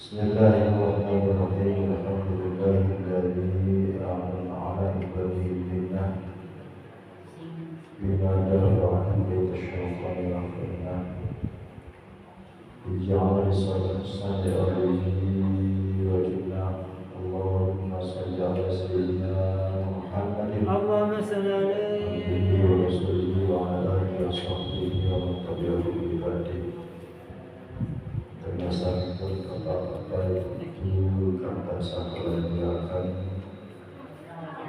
Bismillahirrahmanirrahim. Alhamdulillahilladzi an'ama 'ala ibadihi binnah bima dara'ahu bitasyaqqani rabbina bija'ala sallallahu alaihi wa sallam. Allahumma salli ala sayyidina Muhammadin Allahumma salli alaihi wa sallim wa ala alihi wa sahbihi wa man tabi'ahum bi ihsan. Termasuk kata-kata itu kata sakral yang akan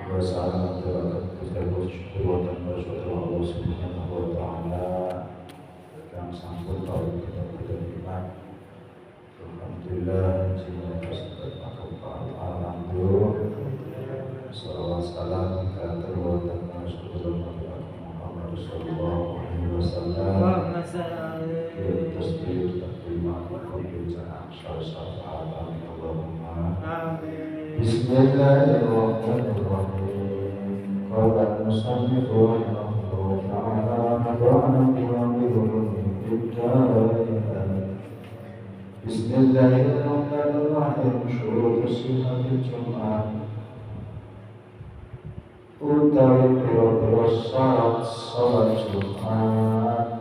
bersama terhadap bersyukur dan bersyukur Allah Subhanahu wa Ta'ala yang sambut tahun kita beriman. Alhamdulillah jika tersebut alhamdulillah salawat salam kita terwatak bersyukur Muhammad sallallahu alaihi wasallam. Bismillahirrahmanirrahim. Qala al-musannif rahimahullah ta'ala nafa'ana bima bihi fid-darain. Bismillahirrahmanirrahim. Syurut sihhatil Jum'ah utawi pira-pira syarat salat Jumat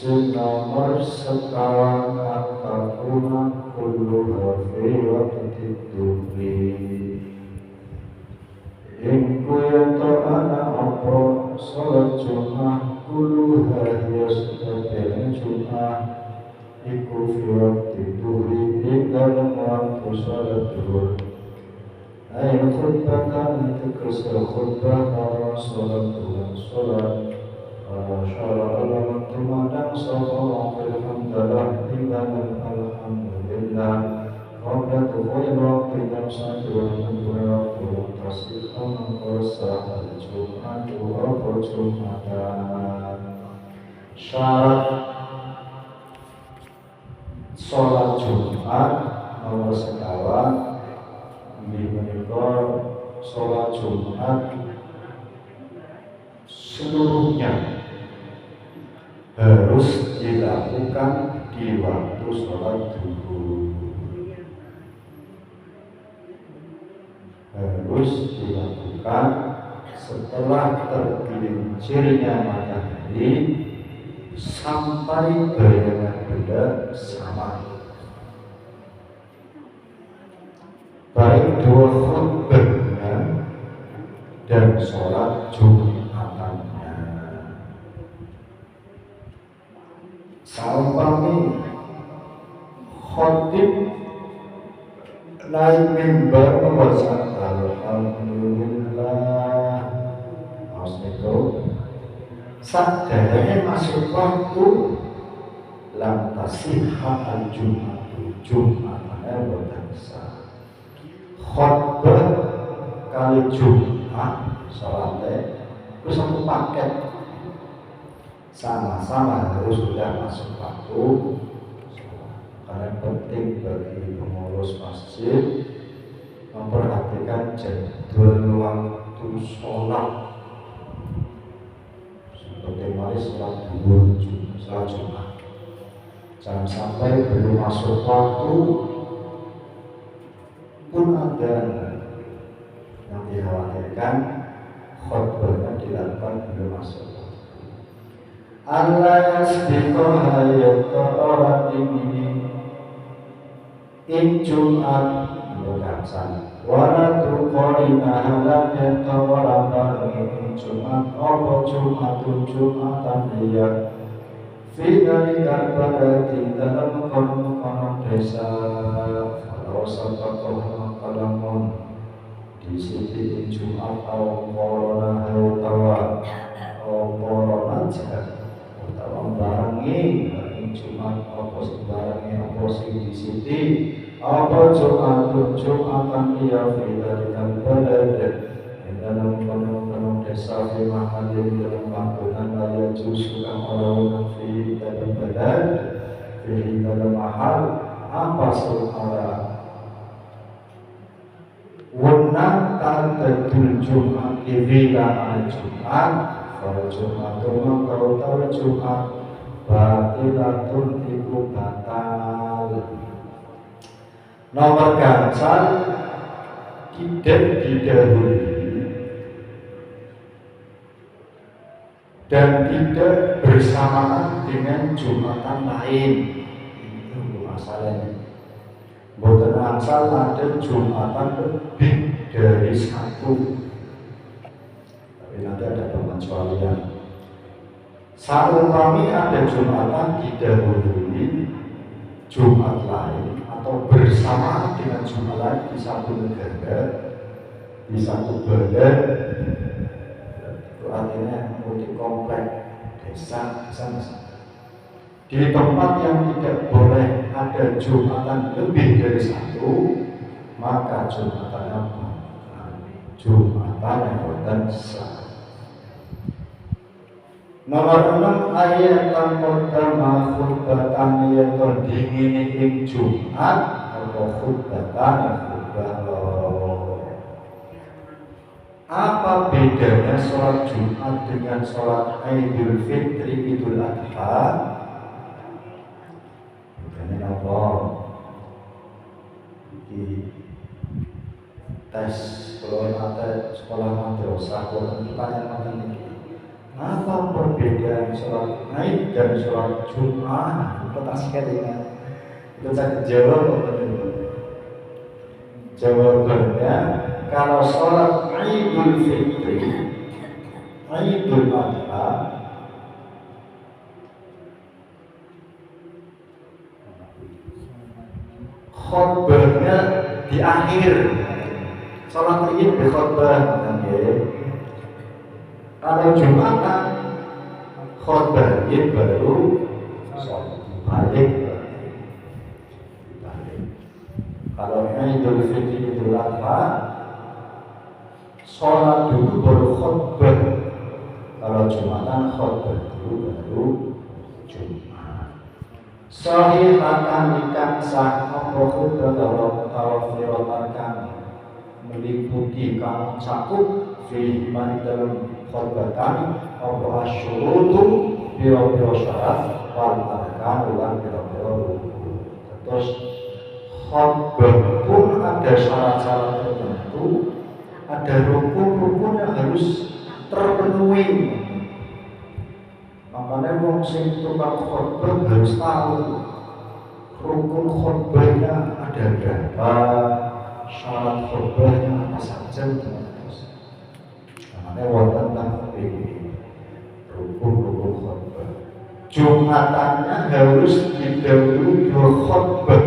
nomor sekawan at-takuna kulluha fi waqti dhuhri. Ing kuyanto ana apa salat Jumat kulluha ya sedaya Jumat iku fi waqti dhuhri ing dalem waktu salat dhuhur. Ayo khutbatan itu kesal khutbah para salat dhuhur salat syara alamat tumadang sallallahu alhamdulillah ibadah alhamdulillah qabla tukhil waqti dan satu waktu tasihah mengkosa al-jum'atu apa jum'atan. Syarat sholat Jumat nomor sekawan menika sholat Jumat seluruhnya harus dilakukan di waktu sholat zuhur. Harus dilakukan setelah tergelincirnya matahari sampai bayangan benda sama. Baik dua khutbahnya dan sholat Jumatannya. Saumpami khotib naik mimbar membaca alhamdulillah, maksudnya sadayanya masuk waktu lantasihah al-jum'atu Jumatnya berdansa khotbah kali Jumat sholatnya itu satu paket, sama-sama harus sudah masuk waktu. Karena penting bagi pengurus masjid memperhatikan jadwal waktu sholat. Seperti mari sholat zuhur, sholat Jumat, jangan sampai belum masuk waktu pun ada yang dikhawatirkan khutbahnya dilakukan belum masuk. Allah yasbiqaha yaqta'at ini in Jumat berkata wala tuqrina halam yatawara in Jumat apa Jumatan dia fi dalika pada dalam kono desa. Kalau Siti Jumat au korona utawa korona utawa barengi Jumat apa sembarangi apa sing disiti apa Jumatan iya fidarikan balad dalam penuh desa fi mahalin dalam panggungan raya justru kang orang fi dalam balad fi dalam mahal apa secara wenang tadul Jumat iwilaan Jumat kalau Jumat kau tahu Jumat batilatun iku batal. Nomor gangsal tidak didahului dan tidak bersamaan dengan Jumatan lain. Itu masalahnya. Boten angsal ada Jumatan lebih dari satu. Tapi nanti ada pengecualian. Saumpami ada Jumatan didahului Jumat lain atau bersamaan dengan Jumat lain di satu negara, di satu badan, itu artinya multi komplek desa. Di tempat yang tidak boleh ada Jumatan lebih dari satu, maka Jumatannya Jumatan yang berdasar. Nomor 6 ayat pertama khutbatan yang terdingin ing Jumat atau khutbatan khutbah. Apa bedanya sholat Jumat dengan sholat Idul Fitri Idul Adha? Bedanya apa? Di tes sekolah madrasah pertanyaan ini. Apa perbedaan sholat Id dan sholat Jumat? Kota sekali kan? Kita jawab jawabannya kalau sholat Idul Fitri, Idul Adha, khutbahnya di akhir. Sholat Id di khutbah, kalau Jumatan khutbah Id baru balik. Kalau Idul Fitri Idul Adha sholat dulu baru khutbah. Kalau Jumatan khutbah dulu baru Jumat. Sahihatan ikan sah apa khutbah dalam tawafiratan kami meliputi kang cakup fi iman dalam khutbatan apa asyurutu biro-biro syarat wal arkan ulang biro-biro rukun. Terus khutbah pun ada syarat-syarat tertentu, ada rukun-rukun yang harus terpenuhi. Makanya wong sing tukang khutbah harus tahu rukun khutbahnya ada berapa, syarat khutbahnya apa saja. Namanya wonten tentang rukun-rukun khutbah. Jumatannya harus didahului khutbah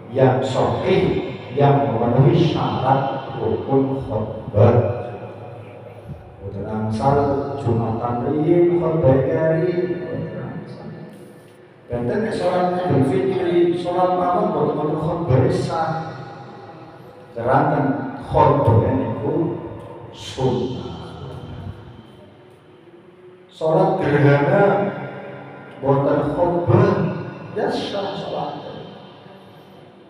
yang sahih, yang memenuhi syarat rukun khutbah. Boten angsal Jumatan riyin khutbah kari. Benten sholat Idul Fitri, sholat mawon boten khutbah sah. Keranten khutbah niku sunnah. Sholat gerhana boten khutbah ya sah sholat.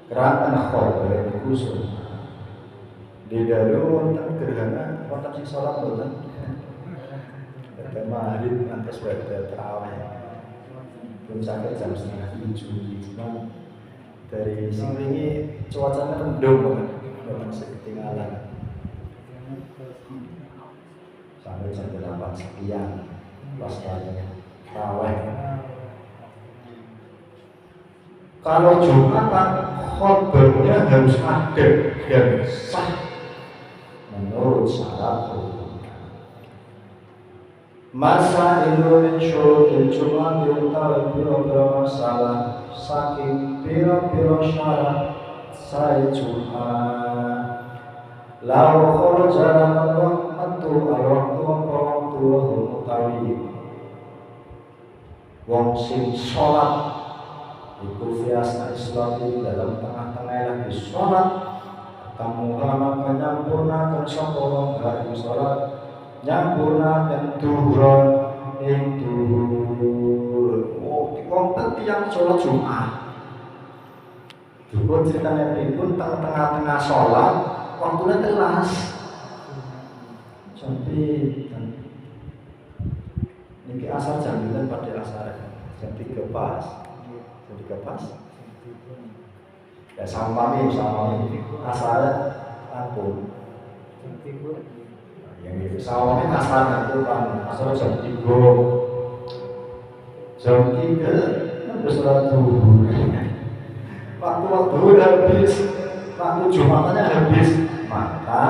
Keranten khutbah niku sunnah. Di dalu wonten gerhana wonten sing sholat boten. Pada maghrib ngantos pada tarawih. Belum sampai jam 6:30 cuma dari sini ini cuacanya mendung banget, masih ketinggalan sampai jam 8 sekian pas tarawih. Kalau Jumatan khutbahnya harus ada dan sah menurut syarat rukun. Masa Indonesia Jumat utawi pira-pira masalah saking pira-pira syarat saya Jumat Lau kharaja al-waqtu al-waqtu utawi wong sing sholat iku fiasna islati dalam tengah-tengah lagi sholat tamuhana nyampurnakan sapa wong ing sholat nyampurnakan duhron ing duhur. Wong tiyang sholat Jumat juga ceritanya pun tengah-tengah sholat waktunya telas sampai ini asal jam kita pada asar jam 3 pas ya sama asal ampun yang itu sama asal itu kan asal jam 3 nanti sholat duhur waktu habis waktu Jumatnya habis maka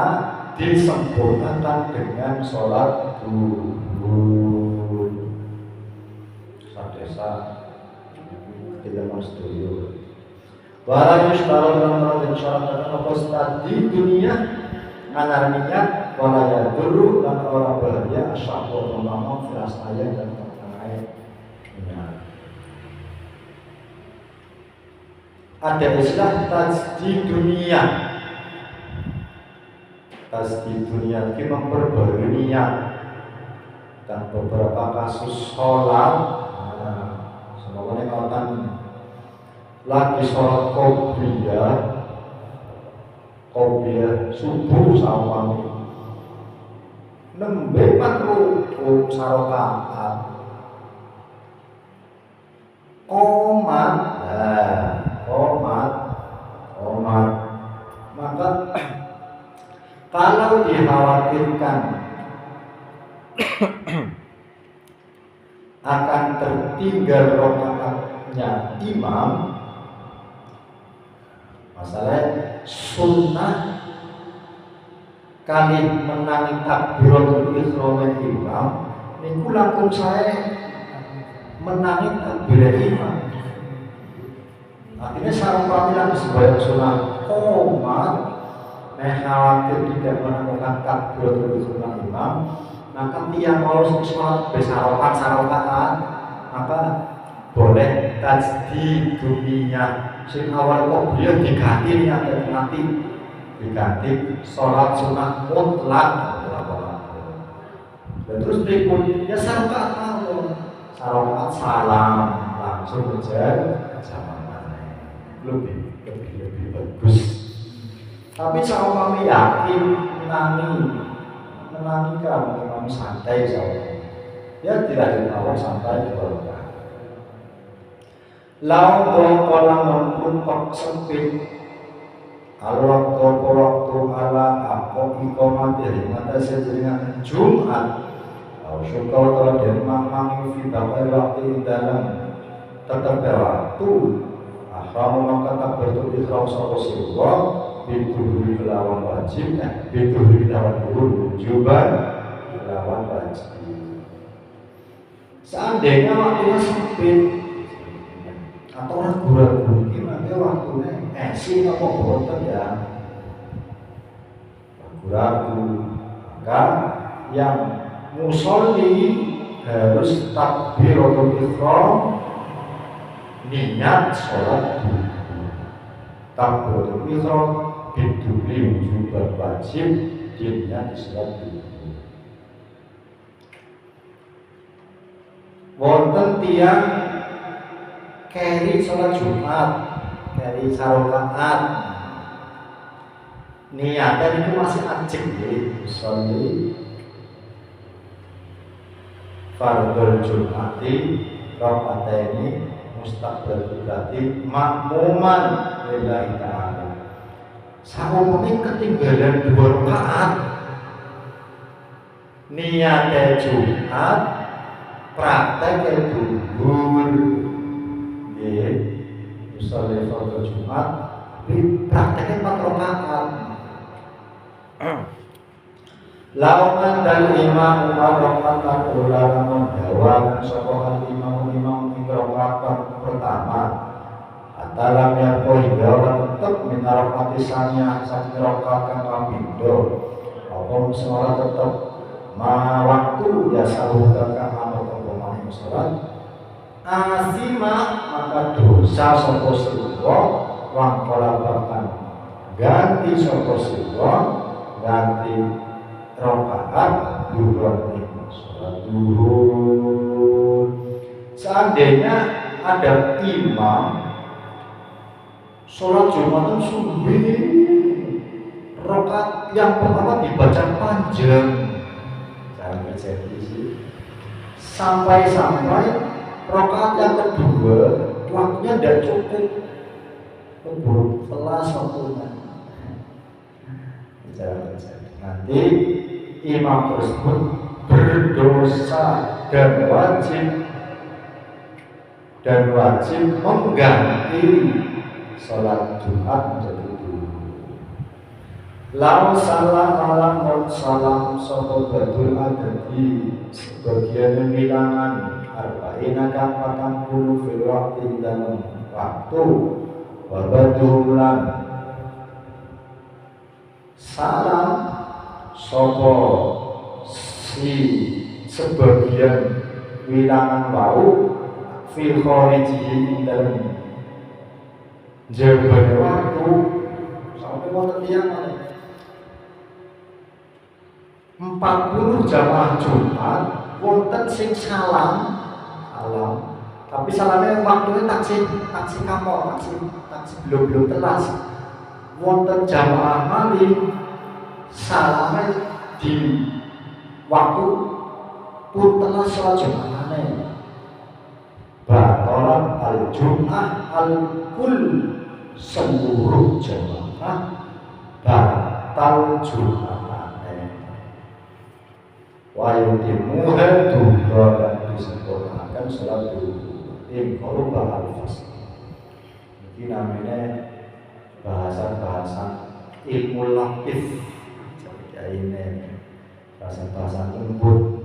disempurnakan dengan sholat duhur. Sadesa tidak setuju. Wala yushtaru dan syarat apa di dunia anar niat wala yadurru dan orang bahaya asyaqqa memang firasaya dan tengah ada istilah tajdid dunia. Tajdid dunia itu memperbarui niat dan beberapa kasus sholat semuanya kautan lagi sholat qobliyah subuh sawang nembe makruh sarokaat komat maka kalau dikhawatirkan akan tertinggal rakaatnya imam, masalah sunnah kali menangi takbiratul ihram imam niku langkung saya menangi takbir imam. Artinya sarung pamilan sebagai sunnah komat khawatir tidak menemukan takbiratul ihram imam, maka tiang mau sholat besarokan maka boleh tajdid dunia sing awal qobliyah diganti nanti diganti sholat sunnah mutlak. Dan terus berikut ya sarokat salam langsung kejar zaman lebih bagus. Tapi saya kami yakin menangi kami santai saja. Ya tidak ditawar santai juga. Lau kolam mempunyai sempit waktu ala aku ikomat dari mata sejaringan Jumat. Lau syukau telah dan mamang fibakai waktu dalam tetap waktu. Ahramu maka tak bertulis ikhram sapa sirwa bituhuri kelawan wajib bituhuri kelawan wujuban kelawan wajib. Seandainya waktunya sempit atau ragu-ragu gimana waktunya sih apa boten ya ragu-ragu, maka yang musolli harus takbiratul ihram niat sholat duhur. Takbiratul ihram biduli wujuban wajib niat sholat duhur. Wonten tiang keri sholat Jumat, keri sarokaat, niatnya itu masih ajeng ya, sholli fardhu Jumati rakaataini mustaqbal berarti makmuman lillahi ta'ala. Saumune ketinggalan 2 rakaat. Niate Jumat, praktek duhur. Nggih, sholli fardhu Jumat, prakteknya 4 rakaat. Lauman dan imam rakaat ulama mendawakan sokohan imam ing rakaat pertama Dalam yang hingga orang tetap minarak mati sanya saking rokat kang kapindo apa semua tetap ma waktu ya saluh kang amal pemani salat asima maka dosa sapa sira wang kolabakan ganti sapa sira ganti rokaat duhur salat duhur. Seandainya ada imam sholat Jumatan subuh, rakaat yang pertama dibaca panjang, jangan terjadi sih. Sampai rakaat yang kedua waktunya tidak cukup, keburu telas waktunya. Jangan terjadi. Nanti imam tersebut berdosa dan wajib mengganti sholat Jumat menjadi dulu. Lau salam malam salam sopo badul adadi sebagian bilangan arba'ina kang 40 fil waktu dalam waktu wabadulan salam sopo si sebagian bilangan wau fil kharijihi dalam jabane waktu sampai wonten tiyang 40 jamaah Jumat wonten sing salam tapi salamnya waktunya taksi kamor taksi belum telas wonten jamaah malih salamnya di waktu pun telas sholat Jumatane batalan al-jum'ah al-kul seluruh jamaah batal Jumatane wa yutimuha duhra dan disempurnakan sholat duhur in korubah al-fasl. Ini namanya bahasan ilmu latif seperti ini, bahasa lembut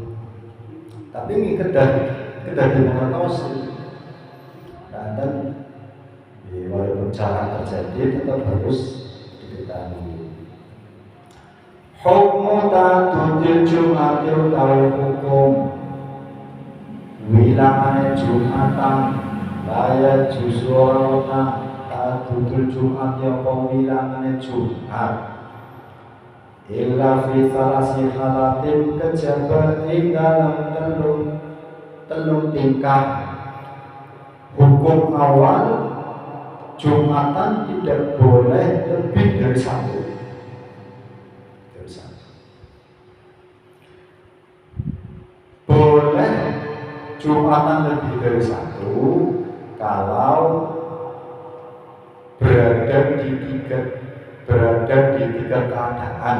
tapi ini kedah dimengertosi. Dan walaupun jarang terjadi tetap harus diketahui. Hukmu ta'dudil Jumatil tahu hukum wilangane Jumatan laya juswarona ta'dudil Jumat yang wilangane Jumat illa fi salasi halatin kejaba ing dalam telung tingkah. Hukum awal Jumatan tidak boleh lebih dari satu. Boleh Jumatan lebih dari satu kalau berada di tiga keadaan.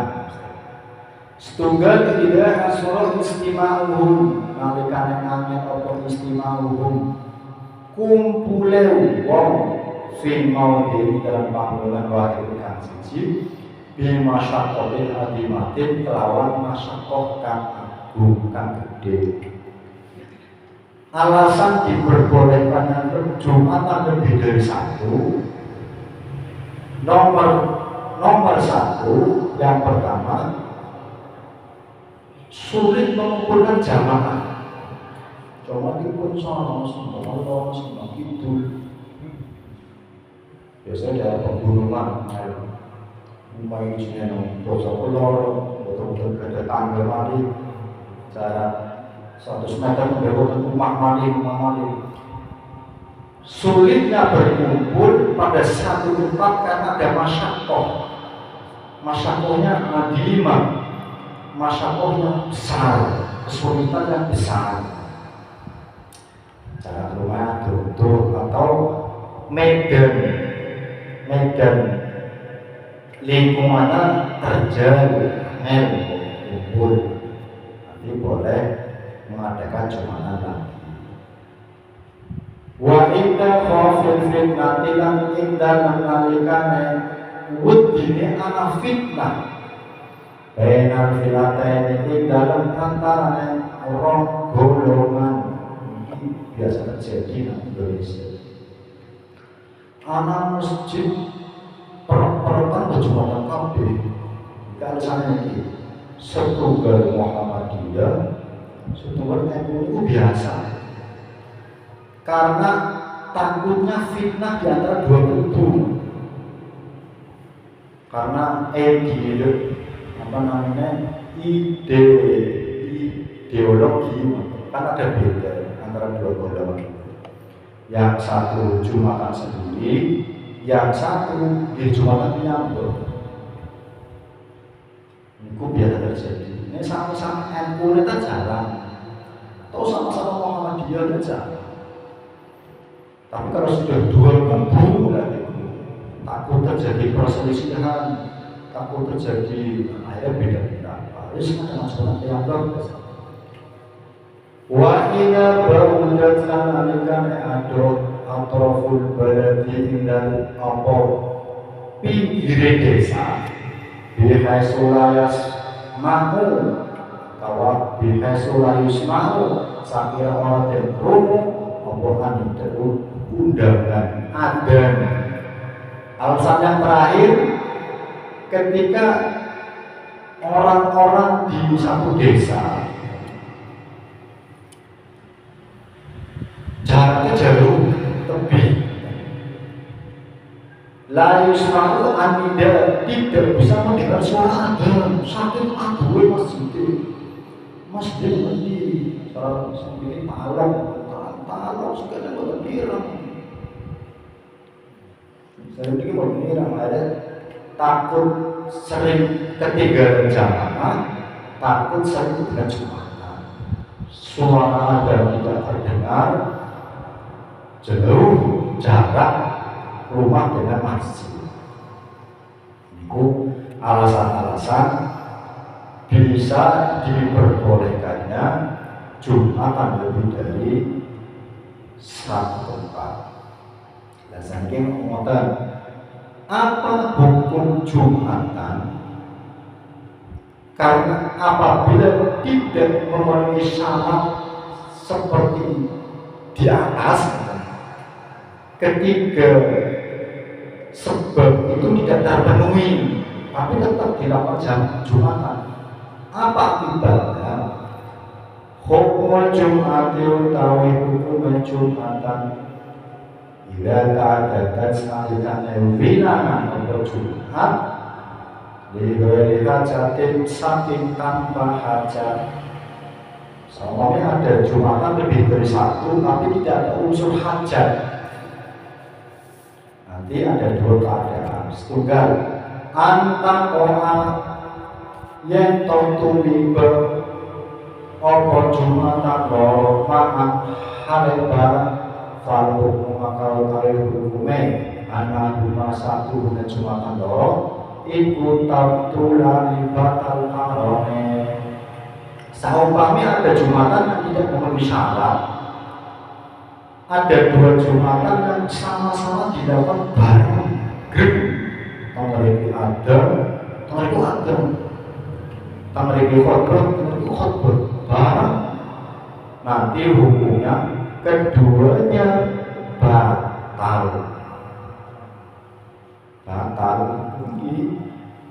Setunggal tidak asal istima'uhum nalikane angin apa istima'uhum kumpule wong sing mau diri dalam panggonan wahid kang siji bi masyaqqatin adimatin kelawan masyaqqah kang agung kang gede. Alasan diperbolehkannya Jumatan lebih dari satu nomor satu yang pertama sulit mengumpulkan jamaah. Cuma pun sana, semua gitu. Biasanya ada pembunuhan, umai jenis dosa kolor, betul-betul ada tangga mali, jarak 100 meter membelokkan rumah mali. Sulitnya berkumpul pada satu tempat karena ada masyakoh. Masyakohnya adimah, masyakohnya besar, kesulitan yang besar. Jalan rumah tutup atau medan lingkungannya terjal kumpul nanti boleh mengadakan Jumatan lagi. Wa inda khafil fitnati lan inda nalikane wudine ana fitnah bainal filataini ing dalam antarane orang golongan biasa terjadi di Indonesia. anak masjid perempuan berjumatan kabeh kalau sana ini setunggal Muhammadiyah setunggal NU itu biasa karena takutnya fitnah di antara dua kubu karena ideologi kan ada beda antara dua golongan yang satu jumatan sendiri yang satu di jumatan menyambut itu biasa terjadi ini sama-sama NU itu jarang atau sama-sama Muhammadiyah itu jarang tapi kalau sudah dua kubu takut terjadi perselisihan takut terjadi akhirnya beda-beda harus ada masalah yang bagus wa ina baudat lan alikane ado atraful baladi indal apa pinggir desa bihasulayas mahu kawa bihasulayus mahu sakira orang yang rumu apa anu undangan adan alasan yang terakhir ketika orang-orang di satu desa jaraknya jauh lebih la yusma'u anida tidak bisa mendengar suara adzan saking aduwe masjid ini salah sendiri malam sekali berdirang saya pikir berdirang ada takut sering ketinggalan jamaah takut sering dengan jumatan suara adzan tidak terdengar jauh jarak rumah dengan masjid. Itu alasan-alasan bisa diperbolehkannya Jumatan lebih dari satu tempat. Dan saking ngoten, apa hukum Jumatan? Karena apabila tidak memenuhi syarat seperti di atas, ketiga sebab itu tidak terpenuhi tapi tetap dilakukan Jumatan apa akibatnya hukum Jum'ati utawi hukum Jumatan ila ta'adadat sekalian wilangan atau Jum'at diberi hajatin saking tanpa hajat soalnya ada Jumatan lebih dari satu tapi tidak ada unsur hajat nanti ada dua keadaan setunggal antakoa yang tontulibe opo Jumatan lo ma'an halebar falu makau kari hukume anak rumah satu guna Jumatan lo ikut tabtulani batal karone saumpamanya ada Jumatan yang tidak memenuhi syarat ada dua Jumatan yang sama-sama dilakukan bareng grep tangriki adam tangriki khotbah bareng nanti hukumnya keduanya batal ini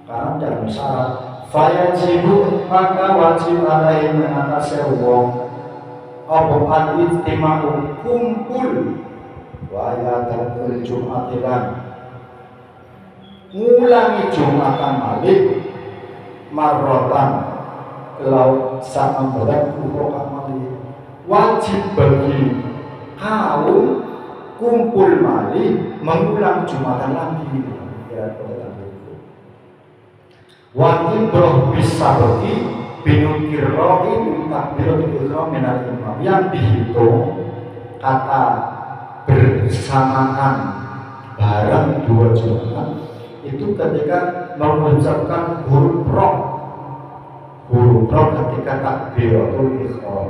karena dalam syarat fayajibu maka wajib alaihi mengatasi wong apa al-ijtima'u kumpul wa ayatul Jum'atilan ngulangi Jumatan malik marrotan kalau sama berat urokan malik wajib bagi kaum kumpul malik mengulang Jumatan lagi wajib bro bisa bagi binukir rohi takbiratul ihram minal imam yang dihitung kata bersamaan bareng dua Jumatan itu ketika mengucapkan huruf roh ketika takbiratul ihram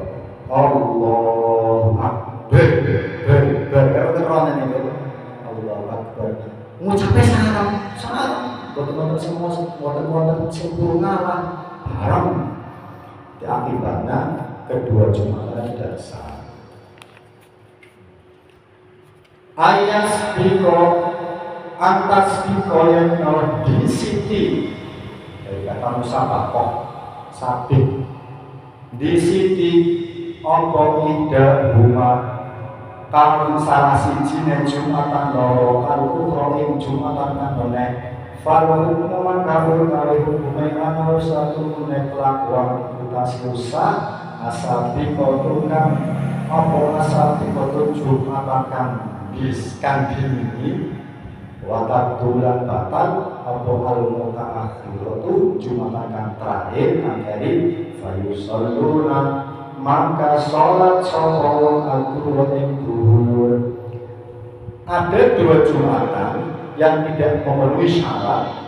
Allahu Akbar kalau teronan itu Allahu Akbar mengucapkan salam betul-betul semua wonten sempurna lah bareng akibatnya kedua Jumatan tidak sah ayas biko antas dikoyen di siti dari kata musabakoh sabik di siti ongko ida huma kang salah siji ning Jumatan loro al-ukhra ing Jumatan kanone falu maka karo hukume ana satu nek kelakuan utas rusa asabi kotukan apa asabi kotun Jumatan kang dini watak tulan batal apa al-mutaakhiratu Jumatan kang terakhir angkari fayusalluna maka sholat sopawang al-Qur'an yang duhur. Ada 2 Jumatan yang tidak memenuhi syarat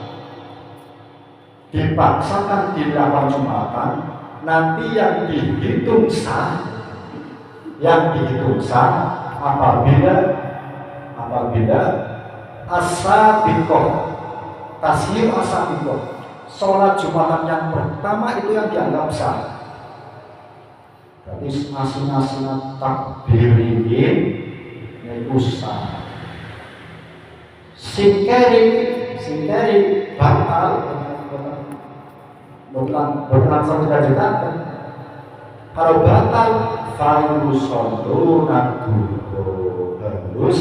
dipaksakan dilakukan Jumatan, nanti yang dihitung sah apabila as-sabiqah tasbih as-sabiqah sholat Jumatan yang pertama itu yang dianggap sah. Berarti masing-masing takbirin itu sah. Singkari batal bukan langsung kita ceritakan. Kalau batal fayusalluna harus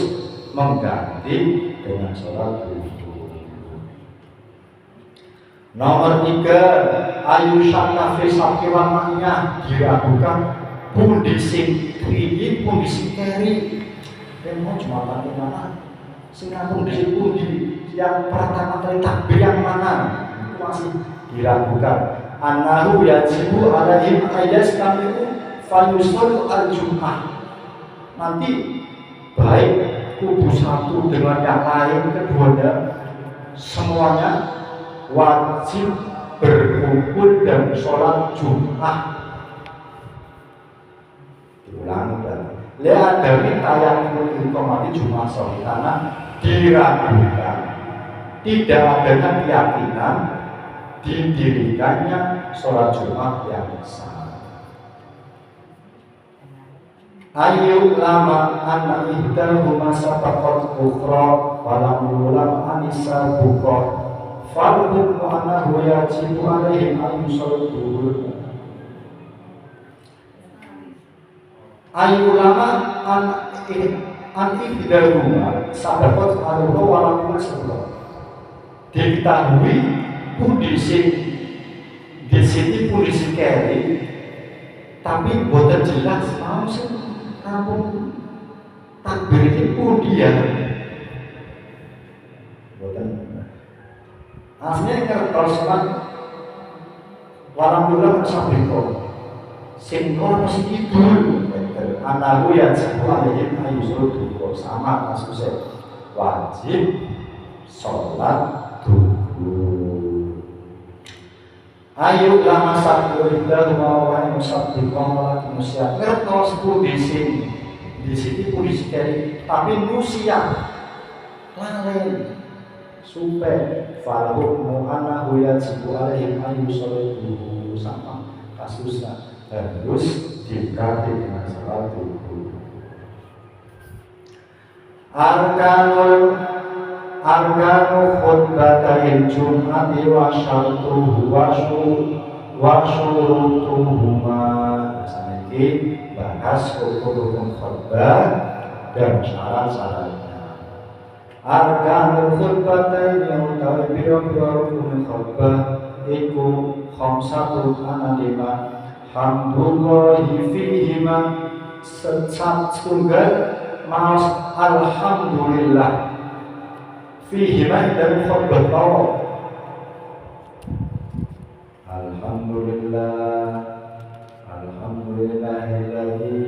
mengganti dengan sholat duhur. Nomor 3, ayu syakka fi sakiwan maknya diragukan pundi sing kriyi pundi sing keri. Mau Jumatan yang mana? Sing pundi sing pundi yang pertama kali takbir yang mana? Itu masih diragukan. Annahu yajibu alaihim ayas kamiu fayusallu al-jum'ah. Nanti baik kubu satu dengan yang lain keduanya semuanya wajib berkumpul dan sholat Jumat. Diulangi berarti. Lihat dari tayang informasi Jumat sore karena diragukan tidak adanya keyakinan didirikannya sholat Jumat yang sah. Ayu lama anak ihdahu masa bakot ukhra walam yulam anisa bukot farhum wa anahu yajibu alaihim ayusalluhu. Ayu lama an ihdahu sabakot aluhu walam yulam diketahui kondisi di sini kondisi keri tapi boten jelas mau sih kampung takbir itu pundi ya boten aslinya kalau sholat walam yulam sabiko singkol masih tidur anahu yang sebuah alayhim ayusalluhu sama kasusnya wajib sholat duhur. Ayu lama sabtu itu mau yang sabtu kalau manusia ngertos di sini polisi kiri tapi manusia lain supaya falahu mu'ana huyat sebuah alayhim ayusalluhu sama kasusnya harus diganti dengan salat duhur. Arkanu khutbatil Jum'ati wa syartuhu wa syurutuhuma. Ini bahas hukum khutbah dan syarat-syaratnya. Arkanu khutbatil yang utawi biro-biro hukum khutbah iku khamsatu anadima hamdulillahi fihima setunggal maus alhamdulillah fihi dan khutbah Allah. Alhamdulillahilladzi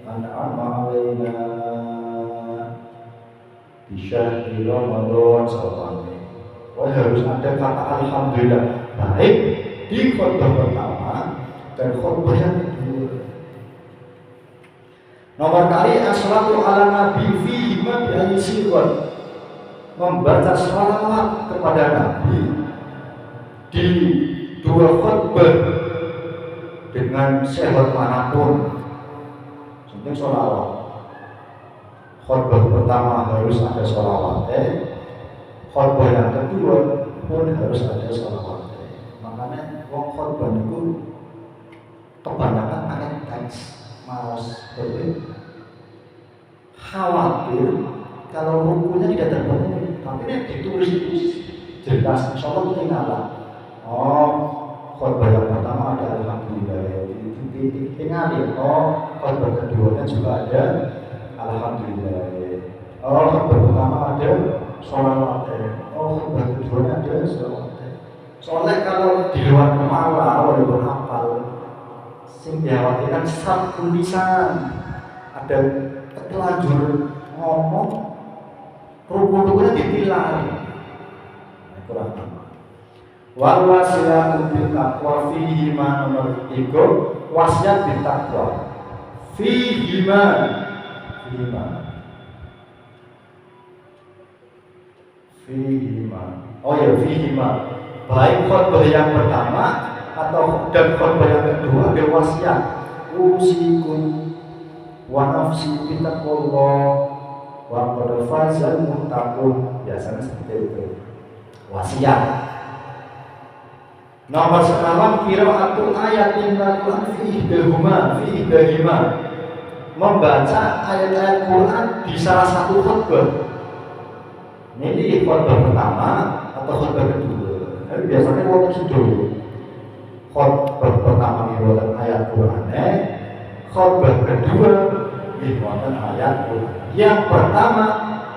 an'ama 'alaina bi syahri Ramadan sallallahu. Oh, harus ada kata alhamdulillah baik di khutbah pertama dan khutbah yang kedua. Nomor kali as-salatu ala nabi fihi ma bi ayyi sighah membaca sholawat kepada Nabi di 2 khutbah dengan sehat manapun. Penting sholawat. Khutbah pertama harus ada sholawat. khotbah yang kedua pun harus ada sholawatnya. Makanya wong khotbah itu kebanyakan pakai teks, malas khawatir kalau rukunya tidak terpenuhi. Tapi ini ditulis jelas, insya Allah ketinggalan. Oh, khotbah yang pertama ada alhamdulillah, tinggalin. Oh, khotbah keduanya juga ada alhamdulillah. Oh, khotbah pertama ada sholawat. Oh, khotbah keduanya ada sholawat. Soalnya kalau di luar kepala walaupun hafal, sing dikhawatirkan sabtu lisan, ada terlanjur ngomong, rukun-rukunnya ditilang. Kurang tepat. Wal wasiyatu bil taqwa fihi ma nomor 3, wasiat bil taqwa. Fihi ma oh ya fihi ma. Baik khotbah yang pertama atau dan khotbah yang kedua ada wasiat. Usikum wa nafsi bi taqwallah wa qad fazal muttaqun. Biasanya seperti itu. Wasiat. Nomor sekawan qiraatul ayat Al-Quran fi ihdahima. Membaca ayat-ayat Quran di salah satu khutbah. Ini khutbah pertama atau khutbah kedua. Tapi biasanya wonten sedulur. Khutbah pertama wonten ayat Quran, khutbah kedua wonten ayat Quran. Yang pertama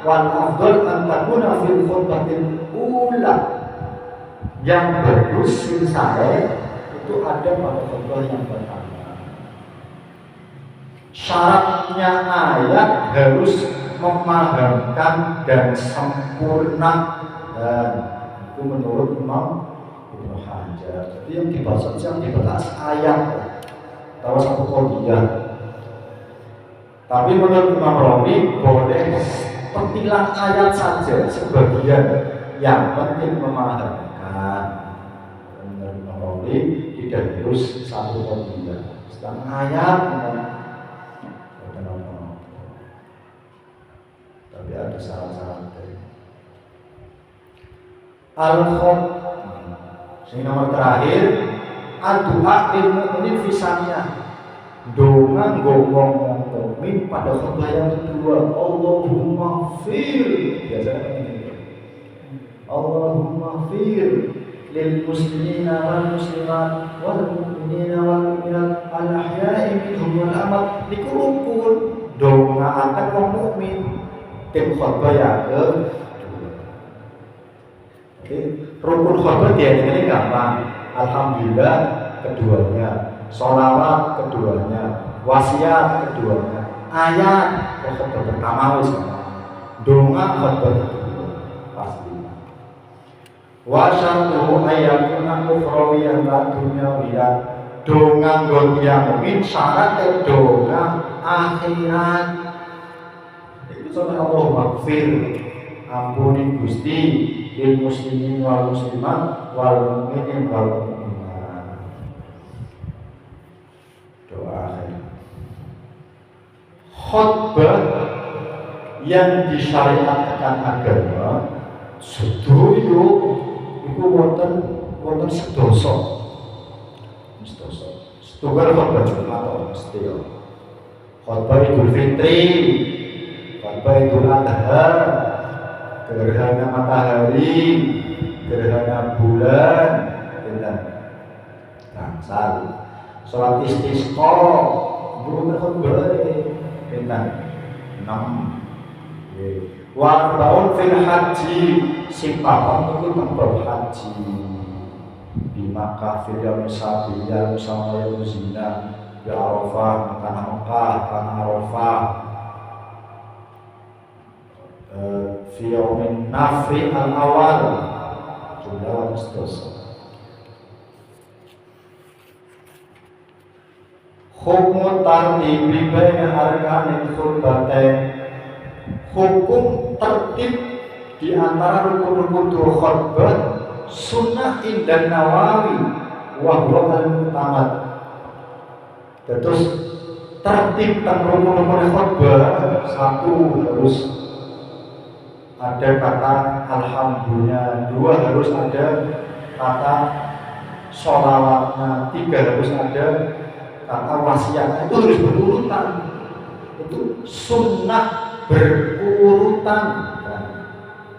wal afdal an takuna fil khutbatil ula. Yang bagus saya itu ada pada khutbah yang pertama. Syaratnya ayat harus memahamkan dan sempurna, dan itu menurut Imam Ibnu Hajar. Jadi yang dibahas ayat atau satu qadiyah. Tapi menurut Imam Rawi boleh petilan ayat saja sebagian, yang penting memahamkan. Menurut Imam Rawi tidak harus satu qadiyah. Sedangkan ayat tapi ada syarat-syarat dari al-khot. Yang nomor terakhir ad-du'a lil mu'min fi saniyah. Donga ngomong mukmin pada khutbah yang kedua. Allahumma fir. Biasanya ini. Allahumma fir lil muslimina wal muslimat wal mu'minina wal mu'minat al ahya'i minhum wal amwat. Niku rukun donga akan wong mukmin. Tim khutbah yang kedua. Rukun khutbah dia ini gampang. Alhamdulillah keduanya, sholawat keduanya, wasiat keduanya, ayat khutbah pertama wis. Donga khutbah kedua pasti. Wa syartu ayatuna ukhrawiyan la dunyawiyan. Donga nggon tiyang mukmin syarat donga akhirat. Soalnya Allah maghfir, ampuni Gusti lil muslimin wal muslimat wal mu'minin wal mu'minat. Doa akhir. Khutbah yang disyariatkan agama sedoyo iku wonten sedoso. Setunggal khutbah Jumat atau mesti ya. Khutbah Idul Fitri, Idul Adha, gerhana matahari, gerhana bulan, Natal, sholat istisqa, belum khutbah, 6. Warbaun fil haji, simpapan itu tempat haji. Di Makkah, Firdaus Sabiya, Musamaya Zina, di Arafah, tanah Mekah, tanah Arafah. Fi yaumin nafri al-awal jumlah seterusnya. Hukum tartibi baina arkanil khutbatain. Hukum tertib di antara rukun-rukun khutbah sunnah indan Nawawi wa huwa al-mutamad. Terus tertib dan rukun-rukun khutbah, satu harus ada kata alhamdulillah, 2 harus ada kata sholawatnya, 3 harus ada kata wasiatnya. Itu harus berurutan. Itu sunnah berurutan,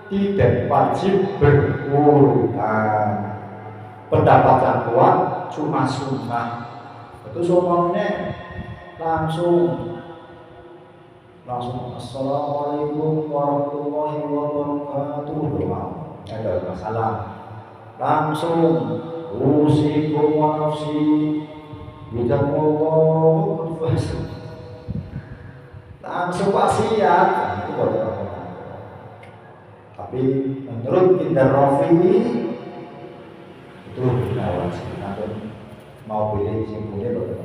tidak wajib berurutan. Pendapat yang kuat cuma sunnah. Itu semuanya langsung assalamualaikum warahmatullahi wabarakatuh. Ada masalah. Langsung usikum wa nafsi bidakullahu fasa. Langsung wasiat. Itu boleh. Tapi menurut Indra Rafi'i itu tidak wajib. Nanti mau pilih simpulnya boleh.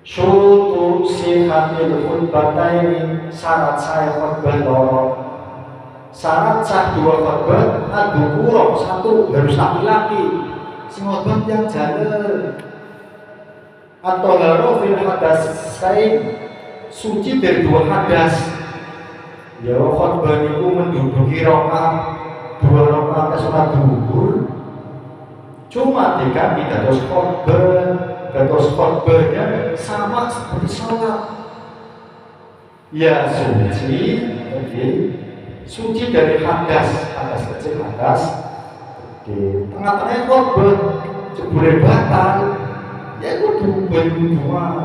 Syurutu sihatil khutbataini, syarat saya khutbah loro. Syarat sah 2 khutbah ad-dukur, 1 harus laki-laki. Sing khutbah yang jalan. Atau lalu fil hadas sain, suci dari 2 hadas. Ya khutbah itu menduduki rakaat 2 rakaat salat duhur. Cuma diganti dados khutbah. Terus khutbahnya sama seperti sholat. Ya suci dari hadas kecil, hadas di tengah-tengah khutbah jebule batal, ya kudu berdua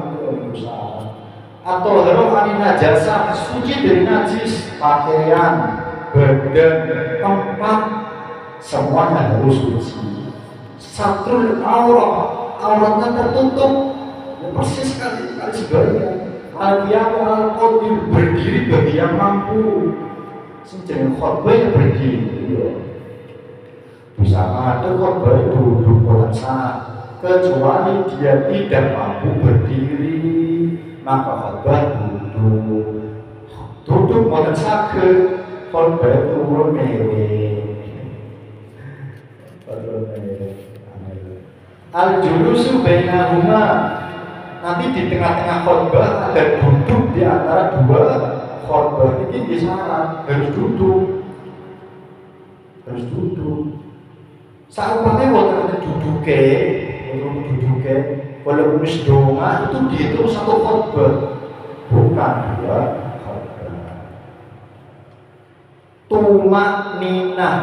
atau harus najasa, suci dari najis, pakaian, badan, tempat, semuanya harus suci. Satrul auratnya tertutup, ya persis kali sebaliknya. Al-qiyamu al-qadir, berdiri bagi yang mampu. Sejenis khutbah yang berdiri, bisa ada khutbah duduk boten sah, kecuali dia tidak mampu berdiri, maka khutbah duduk boten saged, khutbah turun mewe. Al-julusu bainahuma, nanti di tengah-tengah khutbah ada duduk di antara 2 khutbah. Ini disyarat harus duduk. Saumpamanya wonten duduke, kalau wis donga itu dihitung 1 khutbah, bukan 2 khutbah. Tumak ninah,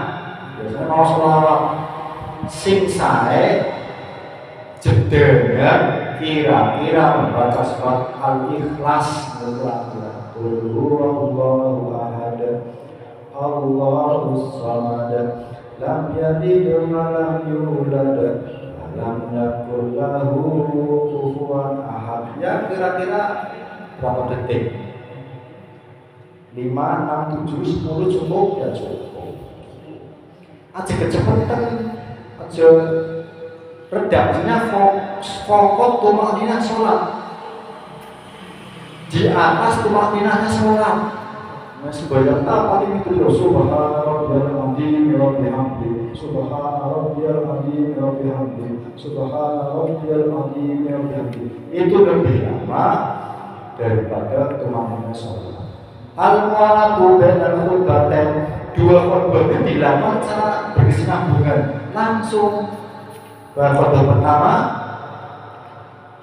biasanya mau selawat sing sae jeda kira-kira membaca surat Al-Ikhlas, Qul huwallahu ahad, Allahus samad, lam yalid wa lam yulad, wa lam yakul lahu kufuwan ahad. Ya kira-kira berapa detik? 5, 6, 7, 10 cukup? Ya cukup. Aja kecepatan, aja redaknya fokus tumakninah sholat, di atas tumakninahnya sholat. Nah sebanyak apa ini itu ya subhana rabbiyal azim wa bihamdi, subhana rabbiyal azim wa bihamdi, subhana rabbiyal azim wa bihamdi. Itu lebih lama daripada tumakninah sholat. Al-qalatu bainal khutbatain, 2 khutbah itu dilakukan secara berkesinambungan langsung. Khutbah pertama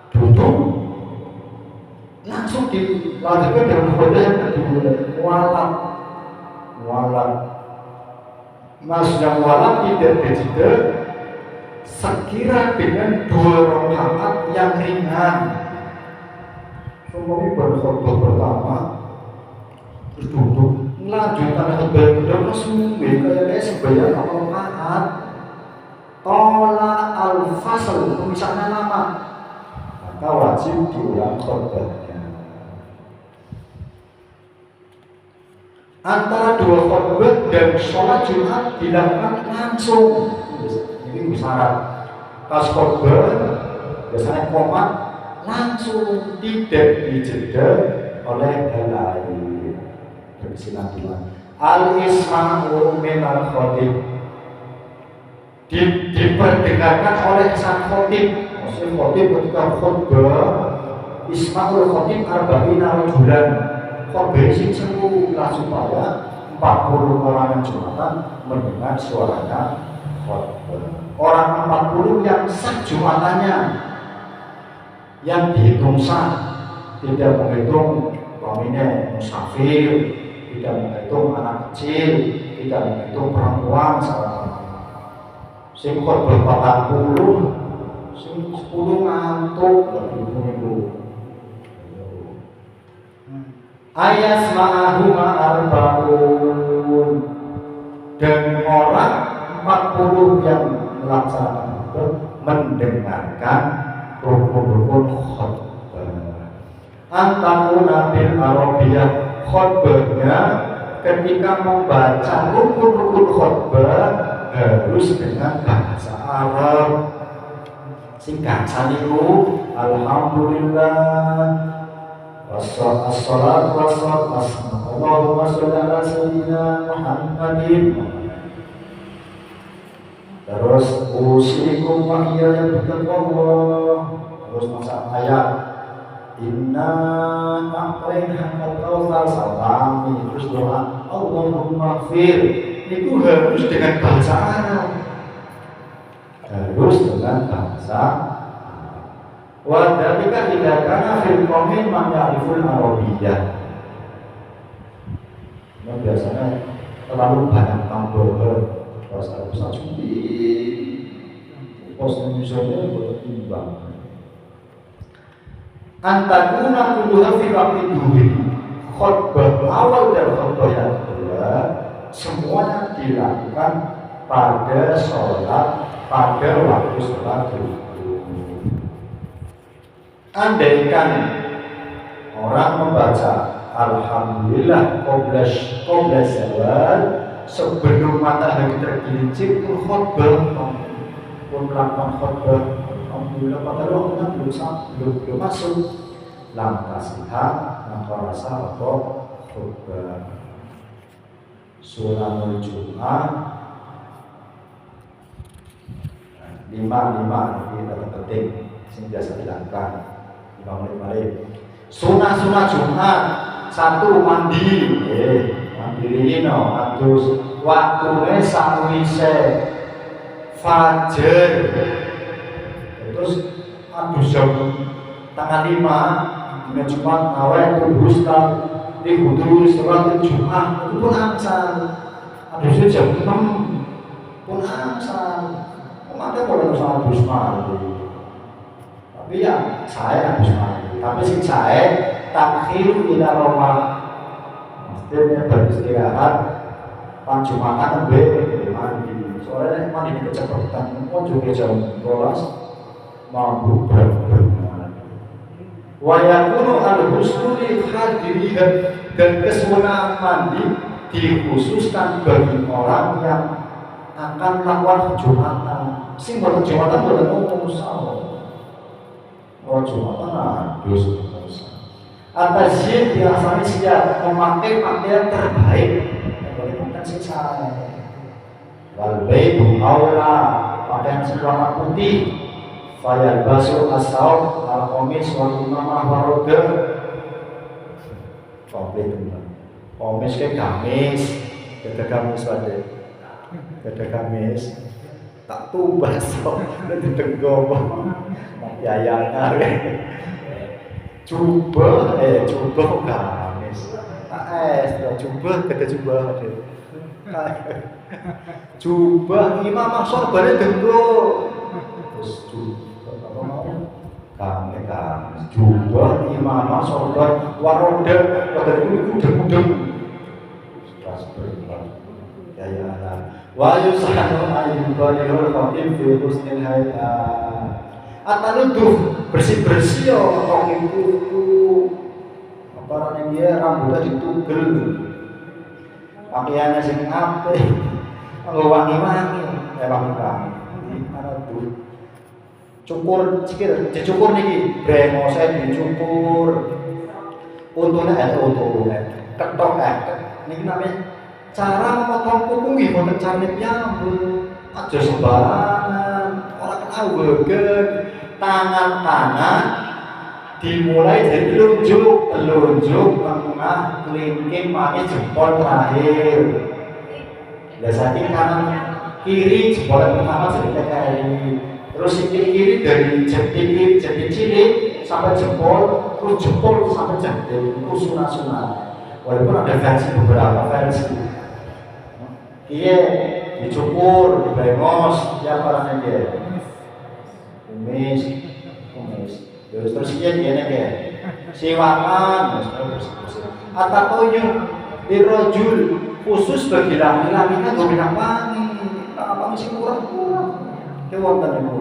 duduk, langsung dilanjutkan dengan khutbah yang kedua, mualaf. Maksudnya mualaf tidak dijeda sekira dengan 2 rakaat yang ringan. Semuanya pada khutbah pertama terus duduk, melanjutkan khutbah yang kedua langsung kayaknya sembahyang rakaat. Tola al-fasl, pemisahnya lama, maka wajib diulang khutbahnya. Antara 2 khutbah dan sholat Jumat dilakukan langsung. Ini syarat. Pas khutbah biasanya komat langsung, tidak dijeda oleh dalil. Berkesinambungan. Al-isma'u minal khatib, diperdengarkan oleh sang khotib. Maksudnya khotib ketika khutbah, isma'ul khotib arba'ina rajulan, khotbah sing seru lah supaya 40 orang yang Jumatan mendengar suaranya khotbah. Orang 40 yang sah Jumatannya, yang dihitung sah, tidak menghitung pemine musafir, tidak menghitung anak kecil, tidak menghitung perempuan sama. Sing khotbah 40, sing 10 ngantuk lebih ayas ma'ahuma arba'un, dan orang 40 yang melaksanakan itu mendengarkan rukun-rukun khotbah. Antakuna bil Arabiyah, khotbahnya ketika membaca rukun-rukun khotbah harus dengan bahasa Arab. Singkat saniku alhamdulillah wassalatu wassalamu Allahumma sholli ala sayyidina Muhammadin. Terus usikum wa iyaya bittaqwallah. Terus masa ayat inna a'tainakal kautsar salami. Terus doa Allahumma fir. Itu harus dengan bahasa Arab. Harus dengan bahasa wa dzalika idza kana fil qaumin man ya'riful arabiyyah. Nah, biasanya terlalu banyak tambahan bahasa Arab saja di pos Indonesia bertimbang. Antakuna kulluha fi waqti dhuhri. Khotbah awal dan khotbah yang kedua semuanya dilakukan pada sholat pada waktu sholat zuhur. Andaikan orang membaca alhamdulillah qabla zawal sebelum matahari tergelincir pun khotbah, pun melakukan khotbah alhamdulillah padahal waktunya belum masuk lam tasihah maka rasa apa khotbah. Sunnahul Jum'ah 5 ini tetap penting sing biasa dilakukan 5 menit. Sunnah Jumat 1 mandi, mandiri terus waktune sakwise fajar. Terus jam tanggal 5 dina Jumat awal kudus kan di kudus sholat Jumat itu pun amsal. Habis jam 6 pun amsal. Ada boleh sholat habis mandi. Tapi ya saya habis mandi. Tapi sing saya takhir ila Roma. Maksudnya beristirahat pas Jumatan mandi. Soalnya mandi kecepatan. Mau juga jam 12 mampu berangkat. Wa yakunu al-husnu li hadiriha, dan kesempurnaan mandi dikhususkan bagi orang yang akan melakukan Jumatan. Sing boten Jumatan boten usah. Oh Jumatan adus. Atasyid biasanya siap memakai pakaian terbaik. Yang bukan sisa. Wal baitu aula, pakaian warna putih. Fayal basu asal al-qomis wal imamah waroda. Komplit teman. Qomis ke gamis, beda gamis pada, beda gamis. Tak tumbas, nanti tenggom, yayangar. Coba gamis. Coba kata coba ada. Coba imamah sorbannya tenggom. Terus gamis jubah imamah sorban waroda pada itu udeng-udeng ya wa yusahanu ayyuhal khatib fi husnil hayat atanuduh bersih-bersih atau itu apa dia rambutnya ditugel pakaiannya sing apik wangi-wangi wangi-wangi ana tuh cukur sikit, dicukur niki, brengose dicukur. Untune ketok niki namanya cara memotong kuku nggih boten carane piyambak. Aja sembarangan, ora kena wegen. Tangan kanan dimulai dari telunjuk tengah, kelingking, manis, jempol terakhir. Biasanya kanan kiri jempol yang pertama jadi TKI. Terus kiri dari jari cilik sampai jempol, terus jempol sampai jari itu sunat-sunat. Walaupun ada beberapa versi. Iya, dicukur, dibrengos, ya orangnya dia. Kumis. Terus iya dia siwakan, atau yang dirojul khusus bagi laki-laki kan gak bilang apa mesti kurang. Wonten niku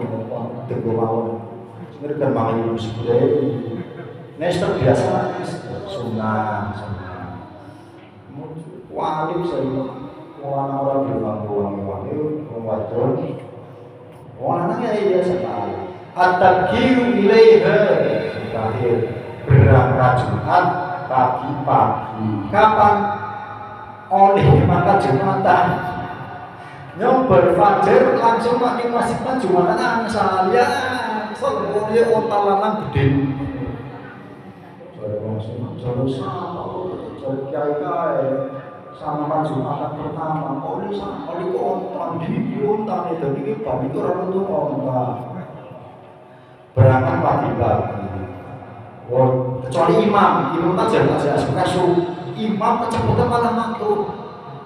teguh mawon. Sebenarnya kan mangan ibu sebule. Nester biasa sunah. Wajib saya orang bilang itu wadon. Wananya biasa sekali. At-tabkiru ilaiha terakhir berangkat Jumat pagi-pagi. Kapan? Oleh mata Jumatan. Nyobar fajar langsung pakai masjid Jumatan saya soalnya otak lanang gede. Saya kiai sama Jumatan pertama. Oleh kok ontan di ontan itu ini babi itu orang itu ontan. Berangkat pagi-pagi. Kecuali imam aja suka imam kecepatan malah makruh.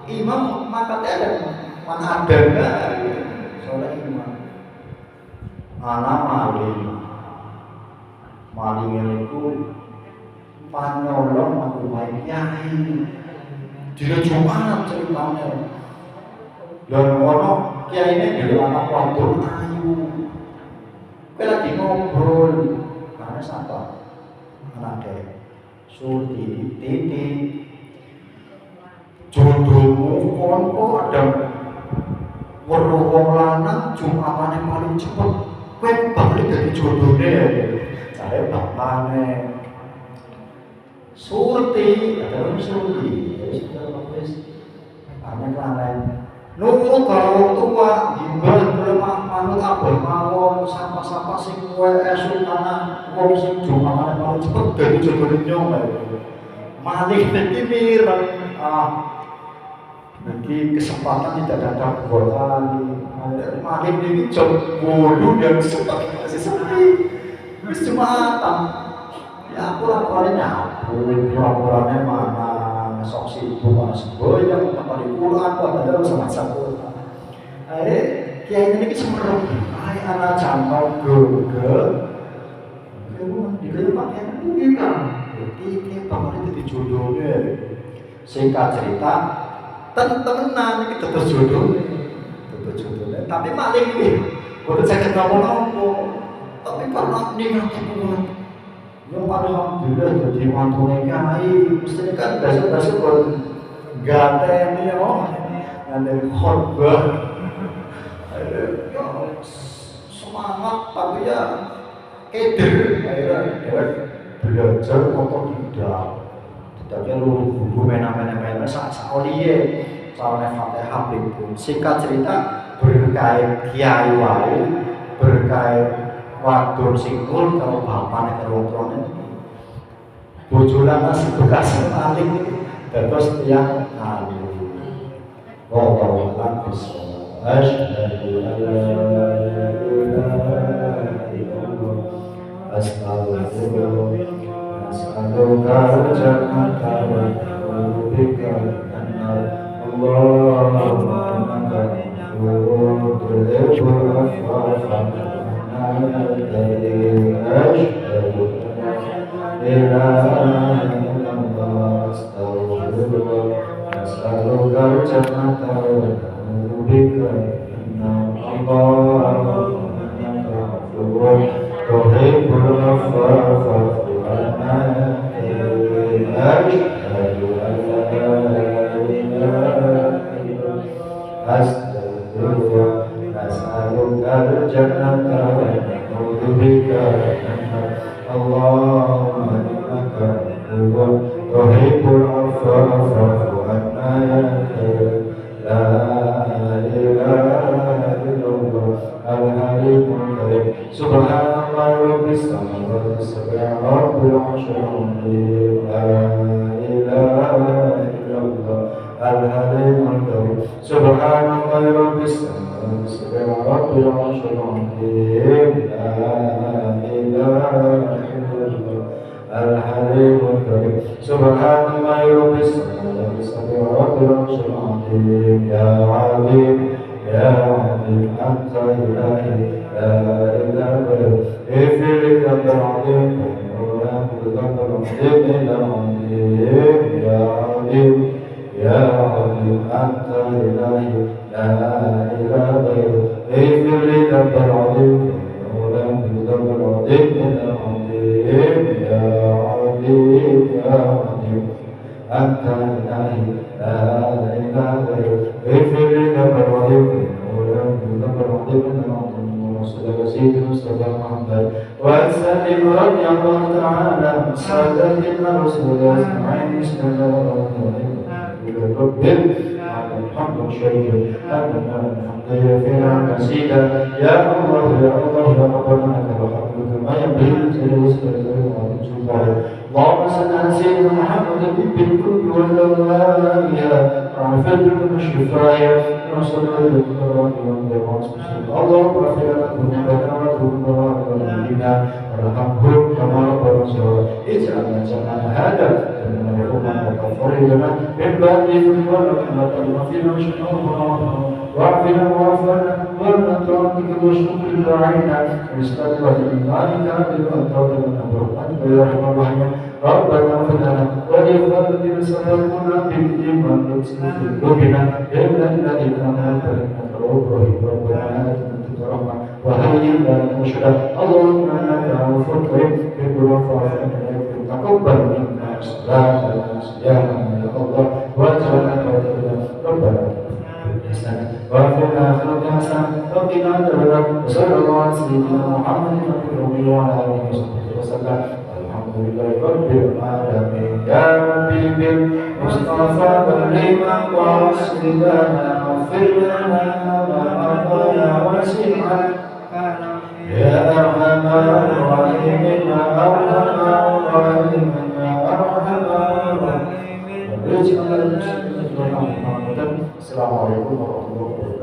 Imam makanya ada mana ada enggak soalnya imam anak maling itu panyolong aku main kiai di Jumat ceritanya dan orang kiai ini dulu anak waktu ayu kita lagi ngobrol karena siapa anaknya Surti Titi jodohmu konko ada weruh wong lanang Jumatane paling cepet kowe balik dari jodohnya saya bapaknya Surti ada Surti anak lain nunggu kalau tua gimbal berlemah manut abel mawon sapa-sapa sing kowe esuk tanah wong sing Jumatane paling cepet dari jodohnya malih iki Nanti kesempatan tidak datang dua kali. Makin ini jam bolu dan sempat masih sepi. Wis Jumatan. Ya aku laporannya laporannya mana sok sibuk mana sibuk yang tempat di Quran padahal sama satu. Akhirnya kiai ini semerem. Anak jambal gegel. Kamu di rumah enak tuh kan. Ini bapak itu jodohnya. Singkat cerita. Temenan iki tetep jodohnya tapi maling iki boten saged nopo-nopo tapi karena nikah banget yo alhamdulillah dadi mantune kiai mesti kan biasa-biasa kon gateni yo ngandel khotbah semangat tapi ya keder akhirnya belajar motor tidak tapi lu guru mena-mena saoliye soalnya Fatihah pun singkat cerita berkait kiai wae berkait wadon singkul kalau bapaknya kalau tuane bojolan nasi bekas paling terus yang alim wallahu a'lam bishawab asyhadu an la ilaha illallah astagfirullah As'aluka jannata wa a'udzubika minan Allahumma innaka tuhibbul afwa fa'fu Subhanallah, rabbil 'arsyil 'azim. La ilaha Subhanallah Rabbis Rabbil Arsyil Azim. La ilaha illallah Al-Halimul Karim. Subhanallah Rabbis Rabbil Arsyil Azim. Ya Alim Ya Alim Anta Ilahi La ilaha illallah. Ifri Rabbil Azim Ya Alim Ya Alim Anta Ilahi La ilaha illallah. Ifri Rabbil Azim Ya Alim Ya Alim Anta Ilahi La ilaha illallah. Ifri Rabbil Azim سيدنا مصطفى محمد وسلم رضي الله تعالى عن سادتنا رسول الله اجمعين. بسم الله الرحمن الرحيم. رب الحمد شيء أننا الحمد فينا نسيدا. يا الله يا الله يا ربنا لك الحمد كما ينبغي لجلالك وعظيم. اللهم صل على سيدنا محمد بالكل والأولياء عافية الشفايا وصلى الله اللهم اغفر لنا ذنوبنا وذنوبنا وارحمهم كما ربنا صغارا. اجعلنا جمعنا هذا مرحوما وغفر لنا من بعد ذنوبنا كما تغفر شكرنا واعفنا واعفنا وارنا طاعتك وشكر داعينا واستغفر لإيمانك بالأنطار برحمتك يا أرحم الراحمين. ربنا اغفر لنا ولإخواننا سبقونا بالإيمان واغفر في قلوبنا إن الذين آمنوا إنك رؤوف رحيم. ربنا آتنا رحمة وهيئ لنا رشدا. اللهم إنك عفو كريم تحب العفو فاعف تقبل منا صلاتنا وصيامنا يا الله واجعلنا قادرين. ربنا وفينا خلق حسن وقنا عذاب النار. وصلى الله على سيدنا محمد وعلى آله وصحبه وسلم. الحمد لله رب العالمين. يا ربي بالمصطفى بلغ مقاصدنا واغفر لنا ما مضى يا واسع يا أرحم الراحمين يا أرحم الراحمين يا أرحم الراحمين. Assalamualaikum warahmatullahi wabarakatuh.